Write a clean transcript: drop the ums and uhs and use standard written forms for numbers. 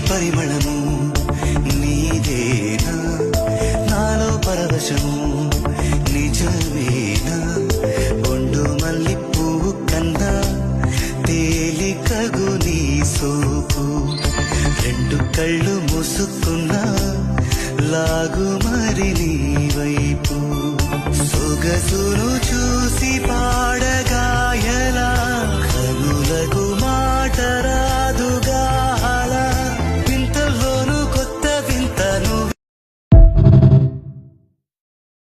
పరిమళము నీదేనా నాలో పరవశము నిజమేనా ఒండు మల్లి పువ్వు కన్నా తేలికగు నీ సోపు రెండు కళ్ళు మూసుకున్నా లాగు మరి నీ వైపు సొగసును